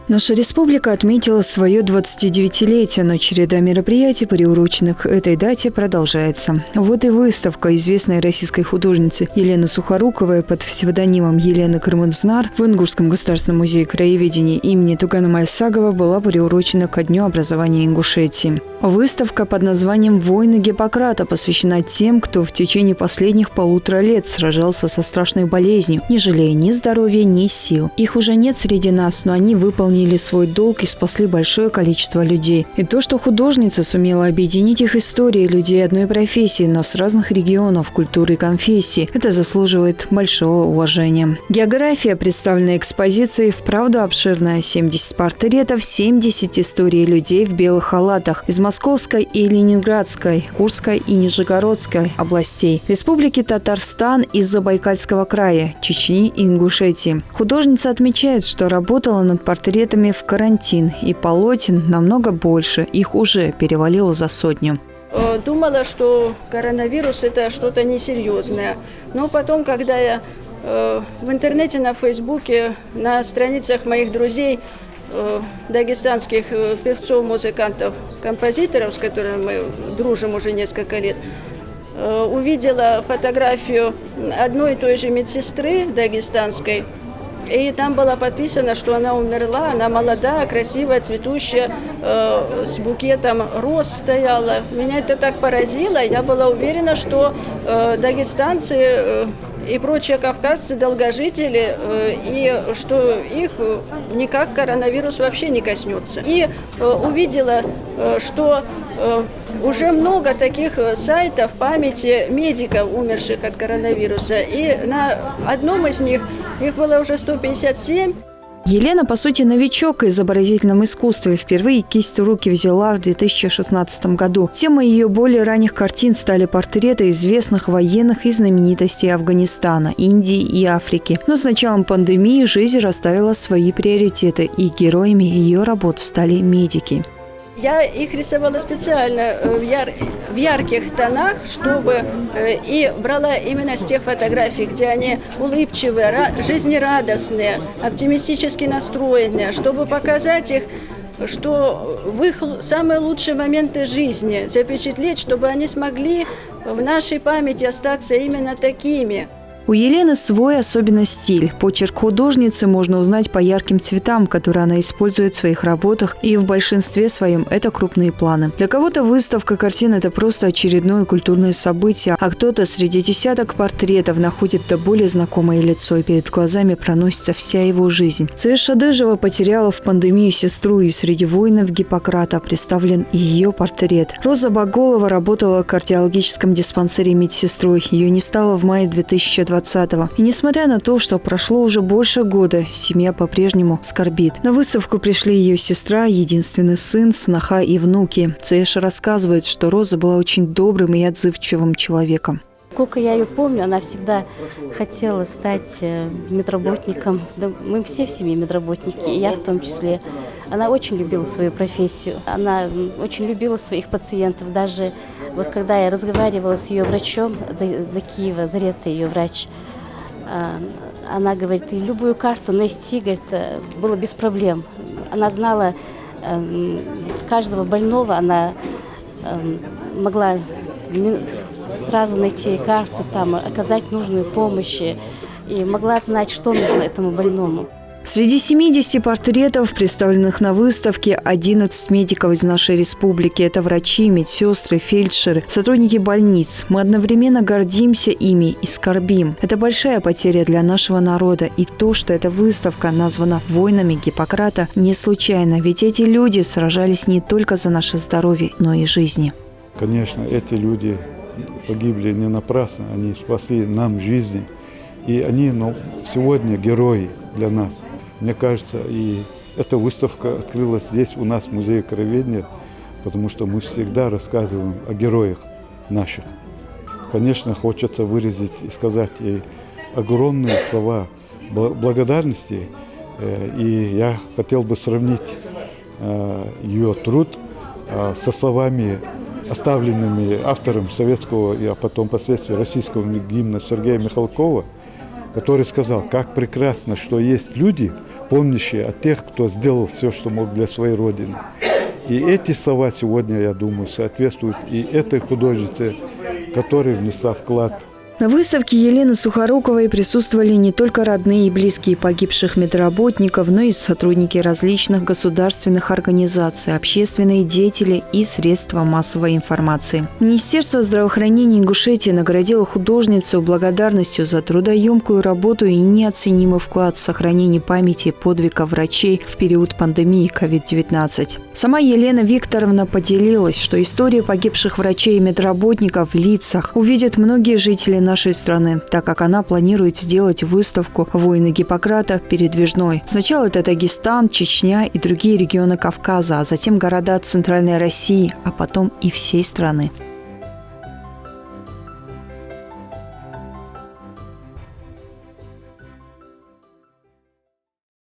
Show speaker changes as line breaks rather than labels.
Наша республика отметила свое 29-летие, но череда мероприятий, приуроченных к этой дате, продолжается. Вот и выставка известной российской художницы Елены Сухоруковой под псевдонимом Елены Кырмызынар в Ингушском государственном музее краеведения имени Тугана Майсагова была приурочена ко Дню образования Ингушетии. Выставка под названием «Войны Гиппократа» посвящена тем, кто в течение последних 1,5 лет сражался со страшной болезнью, не жалея ни здоровья, ни сил. Их уже нет среди нас, но они выполнили свой долг и спасли большое количество людей. И то, что художница сумела объединить их истории людей одной профессии, но с разных регионов, культуры и конфессий, это заслуживает большого уважения. География представленной экспозиции вправду обширная. 70 портретов, 70 историй людей в белых халатах из Московской и Ленинградской, Курской и Нижегородской областей, Республики Татарстан из Забайкальского края, Чечни и Ингушетии. Художница отмечает, что работала над портретами в карантин, и полотен намного больше, их уже перевалило за 100.
Думала, что коронавирус – это что-то несерьезное. Но потом, когда я в интернете, на Фейсбуке, на страницах моих друзей, дагестанских певцов, музыкантов, композиторов, с которыми мы дружим уже несколько лет, увидела фотографию одной и той же медсестры дагестанской. И там было подписано, что она умерла, она молодая, красивая, цветущая, с букетом роз стояла. Меня это так поразило. Я была уверена, что дагестанцы и прочие кавказцы долгожители, и что их никак коронавирус вообще не коснется. И увидела, что уже много таких сайтов памяти медиков, умерших от коронавируса. И на одном из них их было уже 157.
Елена, по сути, новичок в изобразительном искусстве. Впервые кисть в руки взяла в 2016 году. Темой ее более ранних картин стали портреты известных военных и знаменитостей Афганистана, Индии и Африки. Но с началом пандемии жизнь расставила свои приоритеты, и героями ее работ стали медики.
Я их рисовала специально в ярких тонах, чтобы и брала именно с тех фотографий, где они улыбчивые, жизнерадостные, оптимистически настроенные, чтобы показать их, что в их самые лучшие моменты жизни запечатлеть, чтобы они смогли в нашей памяти остаться именно такими.
У Елены свой особенный стиль. Почерк художницы можно узнать по ярким цветам, которые она использует в своих работах, и в большинстве своем это крупные планы. Для кого-то выставка картин – это просто очередное культурное событие, а кто-то среди десяток портретов находит то более знакомое лицо, и перед глазами проносится вся его жизнь. Цвет Шадыжева потеряла в пандемию сестру, и среди воинов Гиппократа представлен и ее портрет. Роза Баголова работала в кардиологическом диспансере медсестрой. Ее не стало в мае 2020-го. И несмотря на то, что прошло уже больше года, семья по-прежнему скорбит. На выставку пришли ее сестра, единственный сын, сноха и внуки. Цеша рассказывает, что Роза была очень добрым и отзывчивым человеком.
Сколько я ее помню, она всегда хотела стать медработником. Да, мы все в семье медработники, и я в том числе. Она очень любила свою профессию. Она очень любила своих пациентов. Даже вот когда я разговаривала с ее врачом до Киева, Зарета ее врач, она говорит, и любую карту найти, говорит, было без проблем. Она знала каждого больного, она могла сразу найти карту, там, оказать нужную помощь и могла знать, что нужно этому больному.
Среди 70 портретов, представленных на выставке, 11 медиков из нашей республики. Это врачи, медсестры, фельдшеры, сотрудники больниц. Мы одновременно гордимся ими и скорбим. Это большая потеря для нашего народа. И то, что эта выставка названа «Войнами Гиппократа», не случайно. Ведь эти люди сражались не только за наше здоровье, но и жизни.
Конечно, эти люди погибли не напрасно. Они спасли нам жизни. И они сегодня герои для нас. Мне кажется, и эта выставка открылась здесь у нас в Музее краеведения, потому что мы всегда рассказываем о героях наших. Конечно, хочется выразить и сказать ей огромные слова благодарности. И я хотел бы сравнить ее труд со словами, оставленными автором советского и потом впоследствии российского гимна Сергея Михалкова, который сказал, как прекрасно, что есть люди, помнящие о тех, кто сделал все, что мог для своей Родины. И эти слова сегодня, я думаю, соответствуют и этой художнице, которая внесла вклад.
На выставке Елены Сухоруковой присутствовали не только родные и близкие погибших медработников, но и сотрудники различных государственных организаций, общественные деятели и средства массовой информации. Министерство здравоохранения Ингушетии наградило художницу благодарностью за трудоемкую работу и неоценимый вклад в сохранение памяти подвига врачей в период пандемии COVID-19. Сама Елена Викторовна поделилась, что историю погибших врачей и медработников в лицах увидят многие жители нашей страны, так как она планирует сделать выставку «Воины Гиппократа» передвижной. Сначала это Дагестан, Чечня и другие регионы Кавказа, а затем города Центральной России, а потом и всей страны.